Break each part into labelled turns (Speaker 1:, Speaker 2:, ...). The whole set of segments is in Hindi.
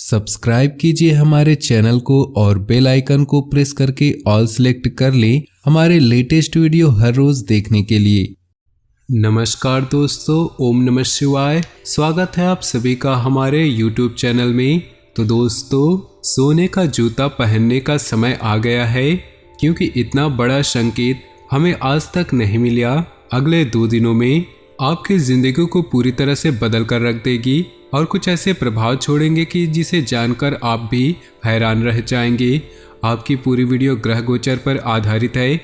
Speaker 1: सब्सक्राइब कीजिए हमारे चैनल को और बेल आइकन को प्रेस करके ऑल सेलेक्ट कर लें हमारे लेटेस्ट वीडियो हर रोज देखने के लिए। नमस्कार दोस्तों, ओम नमः शिवाय। स्वागत है आप सभी का हमारे YouTube चैनल में। तो दोस्तों, सोने का जूता पहनने का समय आ गया है, क्योंकि इतना बड़ा संकेत हमें आज तक नहीं मिला। अगले 2 दिनों में आपकी जिंदगी को पूरी तरह से बदल कर रख देगी और कुछ ऐसे प्रभाव छोड़ेंगे कि जिसे जानकर आप भी हैरान रह जाएंगे। आपकी पूरी वीडियो ग्रह गोचर पर आधारित है।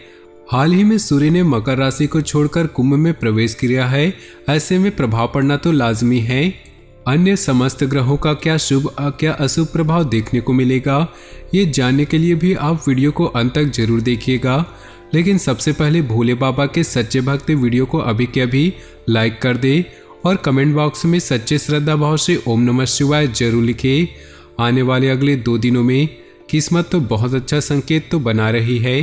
Speaker 1: हाल ही में सूर्य ने मकर राशि को छोड़कर कुंभ में प्रवेश किया है। ऐसे में प्रभाव पड़ना तो लाजमी है। अन्य समस्त ग्रहों का क्या शुभ क्या अशुभ प्रभाव देखने को मिलेगा, ये जानने के लिए भी आप वीडियो को अंत तक जरूर देखिएगा। लेकिन सबसे पहले भोले बाबा के सच्चे भक्त वीडियो को अभी के अभी लाइक कर दे और कमेंट बॉक्स में सच्चे श्रद्धा भाव से ओम नमः शिवाय जरूर लिखे। आने वाले अगले 2 दिनों में किस्मत तो बहुत अच्छा संकेत तो बना रही है।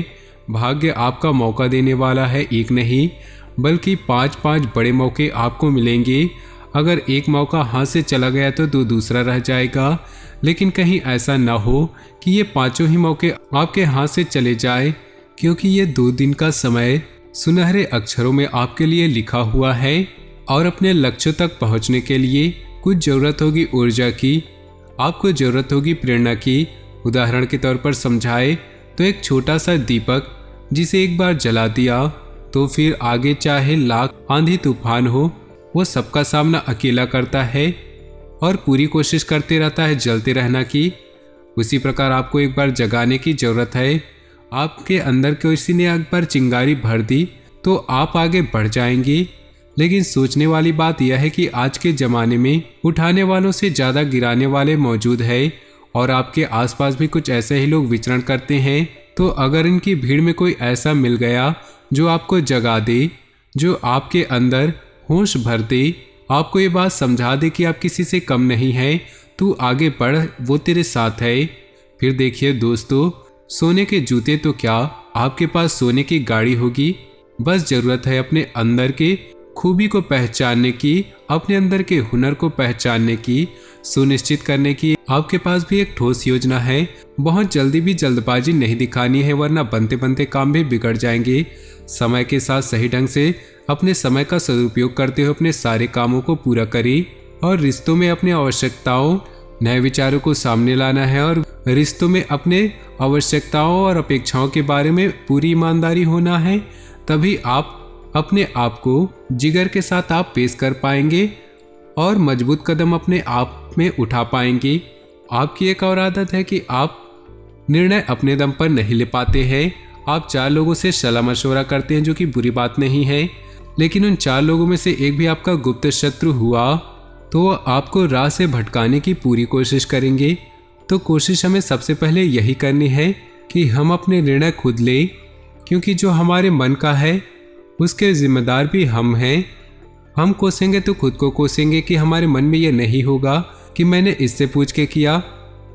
Speaker 1: भाग्य आपका मौका देने वाला है, एक नहीं बल्कि 5 बड़े मौके आपको मिलेंगे। अगर एक मौका हाथ से चला गया तो दूसरा रह जाएगा, लेकिन कहीं ऐसा ना हो कि ये 5 ही मौके आपके हाथ से चले जाए, क्योंकि ये 2 दिन का समय सुनहरे अक्षरों में आपके लिए लिखा हुआ है। और अपने लक्ष्य तक पहुंचने के लिए कुछ ज़रूरत होगी ऊर्जा की, आपको ज़रूरत होगी प्रेरणा की। उदाहरण के तौर पर समझाए तो एक छोटा सा दीपक जिसे एक बार जला दिया तो फिर आगे चाहे लाख आंधी तूफान हो, वो सबका सामना अकेला करता है और पूरी कोशिश करते रहता है जलते रहना की। उसी प्रकार आपको एक बार जगाने की ज़रूरत है। आपके अंदर किसी ने एक बार चिंगारी भर दी तो आप आगे बढ़ जाएंगे। लेकिन सोचने वाली बात यह है कि आज के ज़माने में उठाने वालों से ज़्यादा गिराने वाले मौजूद है और आपके आसपास भी कुछ ऐसे ही लोग विचरण करते हैं। तो अगर इनकी भीड़ में कोई ऐसा मिल गया जो आपको जगा दे, जो आपके अंदर होश भर दे, आपको ये बात समझा दे कि आप किसी से कम नहीं है, तू आगे बढ़, वो तेरे साथ है। फिर देखिए दोस्तों, सोने के जूते तो क्या, आपके पास सोने की गाड़ी होगी। बस ज़रूरत है अपने अंदर के खूबी को पहचानने की, अपने अंदर के हुनर को पहचानने की, सुनिश्चित करने की। आपके पास भी एक ठोस योजना है। बहुत जल्दी भी जल्दबाजी नहीं दिखानी है, वरना बनते बनते काम भी बिगड़ जाएंगे। समय के साथ सही ढंग से अपने समय का सदुपयोग करते हुए अपने सारे कामों को पूरा करें और रिश्तों में अपनी आवश्यकताओं, नए विचारों को सामने लाना है और रिश्तों में अपने आवश्यकताओं और अपेक्षाओं के बारे में पूरी ईमानदारी होना है। तभी आप अपने आप को जिगर के साथ आप पेश कर पाएंगे और मजबूत कदम अपने आप में उठा पाएंगे। आपकी एक और आदत है कि आप निर्णय अपने दम पर नहीं ले पाते हैं। आप 4 लोगों से सलाह मशवरा करते हैं, जो कि बुरी बात नहीं है, लेकिन उन 4 लोगों में से एक भी आपका गुप्त शत्रु हुआ तो आपको राह से भटकाने की पूरी कोशिश करेंगे। तो कोशिश हमें सबसे पहले यही करनी है कि हम अपने निर्णय खुद लें, क्योंकि जो हमारे मन का है उसके जिम्मेदार भी हम हैं। हम कोसेंगे तो खुद को कोसेंगे कि हमारे मन में ये नहीं होगा कि मैंने इससे पूछ के किया,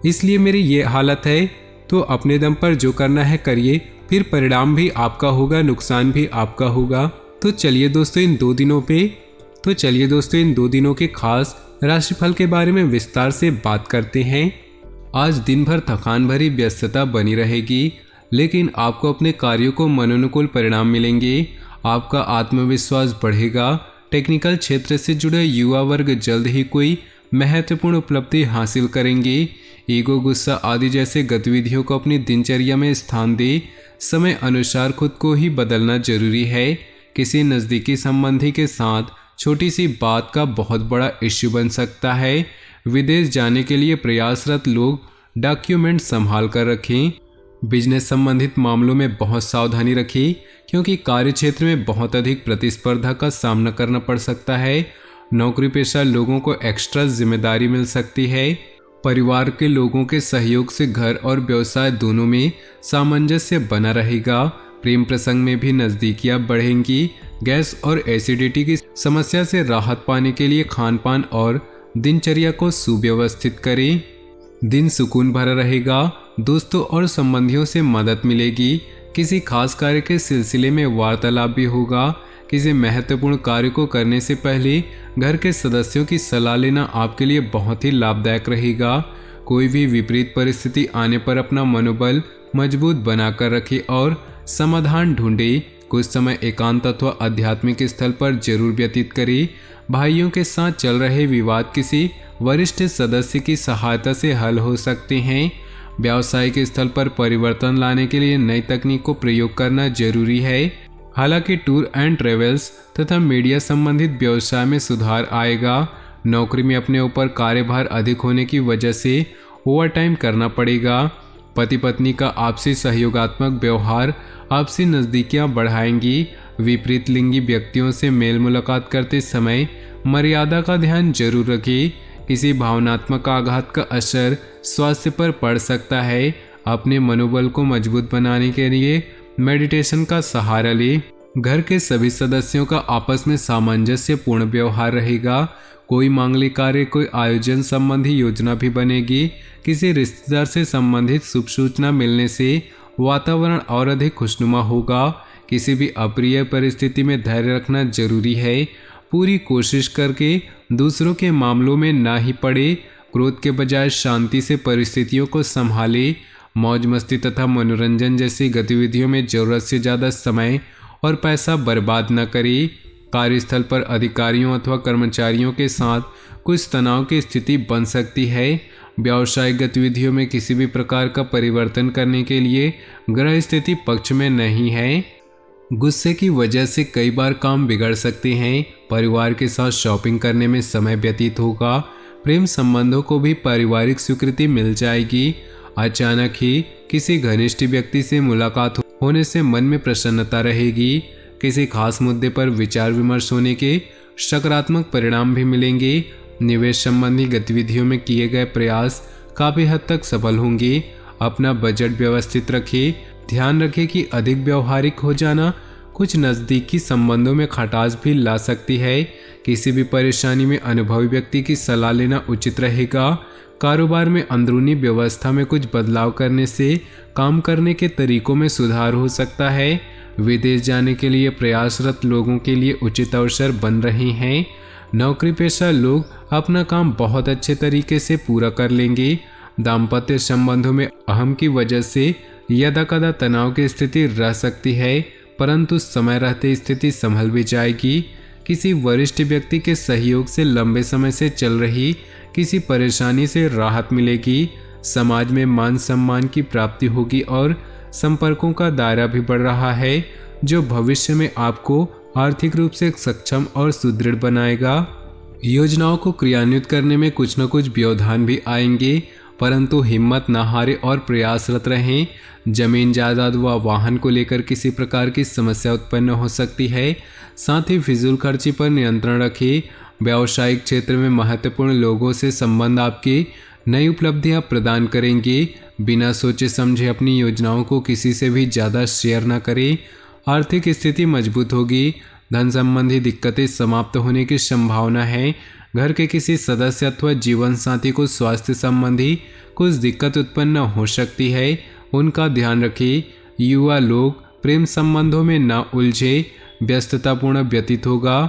Speaker 1: इसलिए मेरी ये हालत है। तो अपने दम पर जो करना है करिए, फिर परिणाम भी आपका होगा, नुकसान भी आपका होगा। तो चलिए दोस्तों इन 2 दिनों के खास राशिफल के बारे में विस्तार से बात करते हैं। आज दिन भर थकान भरी व्यस्तता बनी रहेगी, लेकिन आपको अपने कार्यों को मनोनुकूल परिणाम मिलेंगे। आपका आत्मविश्वास बढ़ेगा। टेक्निकल क्षेत्र से जुड़े युवा वर्ग जल्द ही कोई महत्वपूर्ण उपलब्धि हासिल करेंगे। ईगो, गुस्सा आदि जैसे गतिविधियों को अपनी दिनचर्या में स्थान दे। समय अनुसार खुद को ही बदलना जरूरी है। किसी नज़दीकी संबंधी के साथ छोटी सी बात का बहुत बड़ा इश्यू बन सकता है। विदेश जाने के लिए प्रयासरत लोग डॉक्यूमेंट संभाल कर रखें। बिजनेस संबंधित मामलों में बहुत सावधानी रखें, क्योंकि कार्य क्षेत्र में बहुत अधिक प्रतिस्पर्धा का सामना करना पड़ सकता है। नौकरी पेशा लोगों को एक्स्ट्रा जिम्मेदारी मिल सकती है। परिवार के लोगों के सहयोग से घर और व्यवसाय दोनों में सामंजस्य बना रहेगा। प्रेम प्रसंग में भी नज़दीकियां बढ़ेंगी। गैस और एसिडिटी की समस्या से राहत पाने के लिए खान पान और दिनचर्या को सुव्यवस्थित करें। दिन सुकून भरा रहेगा। दोस्तों और संबंधियों से मदद मिलेगी। किसी खास कार्य के सिलसिले में वार्तालाप भी होगा। किसी महत्वपूर्ण कार्य को करने से पहले घर के सदस्यों की सलाह लेना आपके लिए बहुत ही लाभदायक रहेगा। कोई भी विपरीत परिस्थिति आने पर अपना मनोबल मजबूत बनाकर रखें और समाधान ढूंढे। कुछ समय एकांत अथवा आध्यात्मिक स्थल पर जरूर व्यतीत करें। भाइयों के साथ चल रहे विवाद किसी वरिष्ठ सदस्य की सहायता से हल हो सकते हैं। व्यावसायिक स्थल पर परिवर्तन लाने के लिए नई तकनीक को प्रयोग करना जरूरी है। हालांकि टूर एंड ट्रेवल्स तथा मीडिया संबंधित व्यवसाय में सुधार आएगा। नौकरी में अपने ऊपर कार्यभार अधिक होने की वजह से ओवरटाइम करना पड़ेगा। पति पत्नी का आपसी सहयोगात्मक व्यवहार आपसी नज़दीकियां बढ़ाएंगी। विपरीत लिंगी व्यक्तियों से मेल मुलाकात करते समय मर्यादा का ध्यान जरूर रखें। किसी भावनात्मक आघात का असर स्वास्थ्य पर पड़ सकता है। अपने मनोबल को मजबूत बनाने के लिए मेडिटेशन का सहारा लें। घर के सभी सदस्यों का आपस में सामंजस्यपूर्ण व्यवहार रहेगा। कोई मांगलिक कार्य, कोई आयोजन संबंधी योजना भी बनेगी। किसी रिश्तेदार से संबंधित शुभ सूचना मिलने से वातावरण और अधिक खुशनुमा होगा। किसी भी अप्रिय परिस्थिति में धैर्य रखना जरूरी है। पूरी कोशिश करके दूसरों के मामलों में ना ही पड़े। क्रोध के बजाय शांति से परिस्थितियों को संभाले। मौज मस्ती तथा मनोरंजन जैसी गतिविधियों में जरूरत से ज़्यादा समय और पैसा बर्बाद न करें। कार्यस्थल पर अधिकारियों अथवा कर्मचारियों के साथ कुछ तनाव की स्थिति बन सकती है। व्यावसायिक गतिविधियों में किसी भी प्रकार का परिवर्तन करने के लिए ग्रह स्थिति पक्ष में नहीं है। गुस्से की वजह से कई बार काम बिगड़ सकते हैं। परिवार के साथ शॉपिंग करने में समय व्यतीत होगा। प्रेम संबंधों को भी पारिवारिक स्वीकृति मिल जाएगी। अचानक ही किसी घनिष्ठ व्यक्ति से मुलाकात होने से मन में प्रसन्नता रहेगी। किसी खास मुद्दे पर विचार विमर्श होने के सकारात्मक परिणाम भी मिलेंगे। निवेश संबंधी गतिविधियों में किए गए प्रयास काफ़ी हद तक सफल होंगे। अपना बजट व्यवस्थित रखें। ध्यान रखें कि अधिक व्यवहारिक हो जाना कुछ नज़दीकी संबंधों में खटास भी ला सकती है। किसी भी परेशानी में अनुभवी व्यक्ति की सलाह लेना उचित रहेगा। कारोबार में अंदरूनी व्यवस्था में कुछ बदलाव करने से काम करने के तरीकों में सुधार हो सकता है। विदेश जाने के लिए प्रयासरत लोगों के लिए उचित अवसर बन रहे हैं। नौकरी पेशा लोग अपना काम बहुत अच्छे तरीके से पूरा कर लेंगे। दाम्पत्य संबंधों में अहम की वजह से यदा कदा तनाव की स्थिति रह सकती है, परंतु समय रहते स्थिति संभल भी जाएगी। किसी वरिष्ठ व्यक्ति के सहयोग से लंबे समय से चल रही किसी परेशानी से राहत मिलेगी। समाज में मान सम्मान की प्राप्ति होगी और संपर्कों का दायरा भी बढ़ रहा है, जो भविष्य में आपको आर्थिक रूप से सक्षम और सुदृढ़ बनाएगा। योजनाओं को क्रियान्वित करने में कुछ न कुछ व्यवधान भी आएंगे, परंतु हिम्मत न हारे और प्रयासरत रहें। जमीन जायदाद व वाहन को लेकर किसी प्रकार की समस्या उत्पन्न हो सकती है। साथ ही फिजूल खर्ची पर नियंत्रण रखें। व्यावसायिक क्षेत्र में महत्वपूर्ण लोगों से संबंध आपकी नई उपलब्धियां प्रदान करेंगे। बिना सोचे समझे अपनी योजनाओं को किसी से भी ज़्यादा शेयर न करें। आर्थिक स्थिति मजबूत होगी। धन संबंधी दिक्कतें समाप्त होने की संभावना है। घर के किसी सदस्य अथवा जीवन साथी को स्वास्थ्य संबंधी कुछ दिक्कत उत्पन्न हो सकती है, उनका ध्यान रखें। युवा लोग प्रेम संबंधों में न उलझे। व्यस्ततापूर्ण व्यतीत होगा।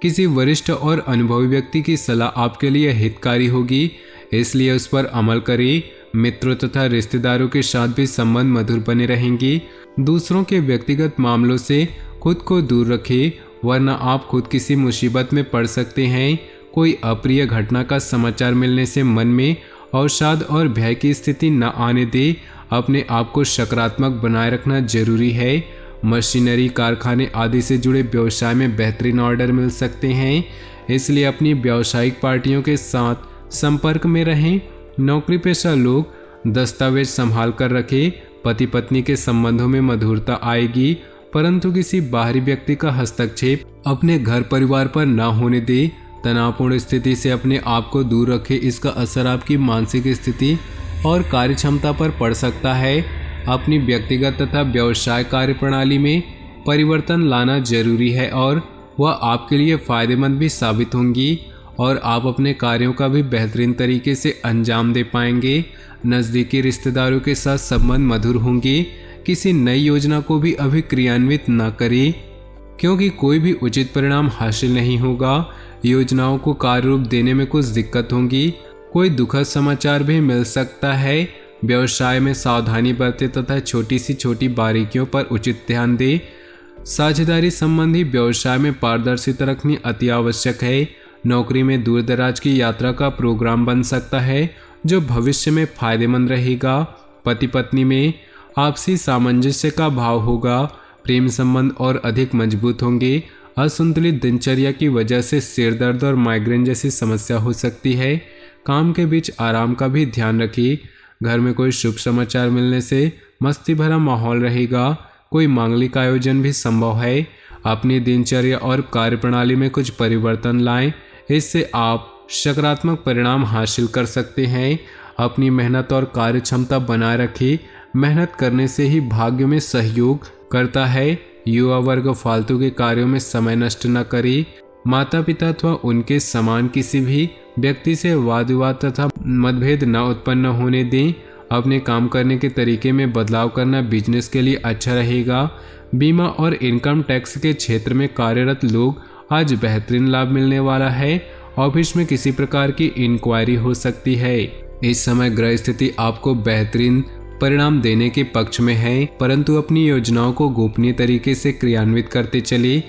Speaker 1: किसी वरिष्ठ और अनुभवी व्यक्ति की सलाह आपके लिए हितकारी होगी, इसलिए उस पर अमल करें। मित्रों तथा रिश्तेदारों के साथ भी संबंध मधुर बने रहेंगे। दूसरों के व्यक्तिगत मामलों से खुद को दूर रखें, वरना आप खुद किसी मुसीबत में पड़ सकते हैं। कोई अप्रिय घटना का समाचार मिलने से मन में अवसाद और भय की स्थिति न आने दे। अपने आप को सकारात्मक बनाए रखना जरूरी है। मशीनरी, कारखाने आदि से जुड़े व्यवसाय में बेहतरीन ऑर्डर मिल सकते हैं, इसलिए अपनी व्यावसायिक पार्टियों के साथ संपर्क में रहें। नौकरी पेशा लोग दस्तावेज संभाल कर रखें। पति पत्नी के संबंधों में मधुरता आएगी, परंतु किसी बाहरी व्यक्ति का हस्तक्षेप अपने घर परिवार पर न होने दे। तनावपूर्ण स्थिति से अपने आप को दूर रखें। इसका असर आपकी मानसिक स्थिति और कार्यक्षमता पर पड़ सकता है। अपनी व्यक्तिगत तथा व्यवसाय कार्यप्रणाली में परिवर्तन लाना जरूरी है और वह आपके लिए फायदेमंद भी साबित होंगी और आप अपने कार्यों का भी बेहतरीन तरीके से अंजाम दे पाएंगे। नज़दीकी रिश्तेदारों के साथ संबंध मधुर होंगे। किसी नई योजना को भी अभी क्रियान्वित न करें, क्योंकि कोई भी उचित परिणाम हासिल नहीं होगा। योजनाओं को कार्य रूप देने में कुछ दिक्कत होंगी। कोई दुखद समाचार भी मिल सकता है। व्यवसाय में सावधानी बरतें तथा छोटी सी छोटी बारीकियों पर उचित ध्यान दें। साझेदारी संबंधी व्यवसाय में पारदर्शिता रखनी अति आवश्यक है। नौकरी में दूर दराज की यात्रा का प्रोग्राम बन सकता है जो भविष्य में फायदेमंद रहेगा। पति पत्नी में आपसी सामंजस्य का भाव होगा। प्रेम संबंध और अधिक मजबूत होंगे। असंतुलित दिनचर्या की वजह से सिर दर्द और माइग्रेन जैसी समस्या हो सकती है। काम के बीच आराम का भी ध्यान रखिए। घर में कोई शुभ समाचार मिलने से मस्ती भरा माहौल रहेगा। कोई मांगलिक आयोजन भी संभव है। अपनी दिनचर्या और कार्यप्रणाली में कुछ परिवर्तन लाएं, इससे आप सकारात्मक परिणाम हासिल कर सकते हैं। अपनी मेहनत और कार्य क्षमता बनाए रखें। मेहनत करने से ही भाग्य में सहयोग करता है। युवा वर्ग फालतू के कार्यों में समय नष्ट न करे। माता पिता अथवा उनके समान किसी भी व्यक्ति से वाद विवाद तथा मतभेद न उत्पन्न होने दें। अपने काम करने के तरीके में बदलाव करना बिजनेस के लिए अच्छा रहेगा। बीमा और इनकम टैक्स के क्षेत्र में कार्यरत लोग आज बेहतरीन लाभ मिलने वाला है। ऑफिस में किसी प्रकार की इंक्वायरी हो सकती है। इस समय ग्रह स्थिति आपको बेहतरीन परिणाम देने के पक्ष में है, परंतु अपनी योजनाओं को गोपनीय तरीके से क्रियान्वित करते चले।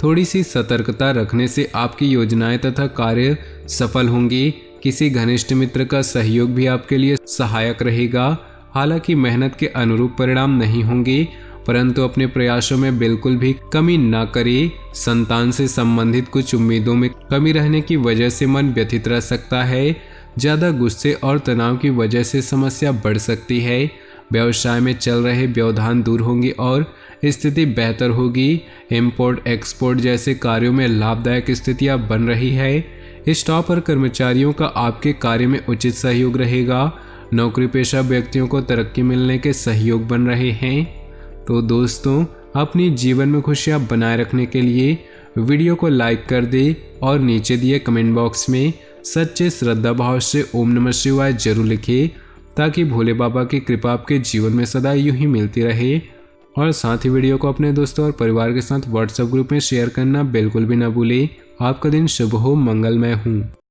Speaker 1: थोड़ी सी सतर्कता रखने से आपकी योजनाएं तथा कार्य सफल होंगी। किसी घनिष्ठ मित्र का सहयोग भी आपके लिए सहायक रहेगा। हालांकि मेहनत के अनुरूप परिणाम नहीं होंगे, परंतु अपने प्रयासों में बिल्कुल भी कमी न करें। संतान से संबंधित कुछ उम्मीदों में कमी रहने की वजह से मन व्यथित रह सकता है। ज़्यादा गुस्से और तनाव की वजह से समस्या बढ़ सकती है। व्यवसाय में चल रहे व्यवधान दूर होंगे और स्थिति बेहतर होगी। इंपोर्ट एक्सपोर्ट जैसे कार्यों में लाभदायक स्थितियां बन रही है। स्टाफ और कर्मचारियों का आपके कार्य में उचित सहयोग रहेगा। नौकरी पेशा व्यक्तियों को तरक्की मिलने के सहयोग बन रहे हैं। तो दोस्तों, अपनी जीवन में खुशियां बनाए रखने के लिए वीडियो को लाइक कर दे और नीचे दिए कमेंट बॉक्स में सच्चे श्रद्धा भाव से ओम नमः शिवाय जरूर लिखें, ताकि भोले बाबा की कृपा आपके जीवन में सदा यूं ही मिलती रहे। और साथ ही वीडियो को अपने दोस्तों और परिवार के साथ व्हाट्सएप ग्रुप में शेयर करना बिल्कुल भी ना भूलें। आपका दिन शुभ हो, मंगलमय हो।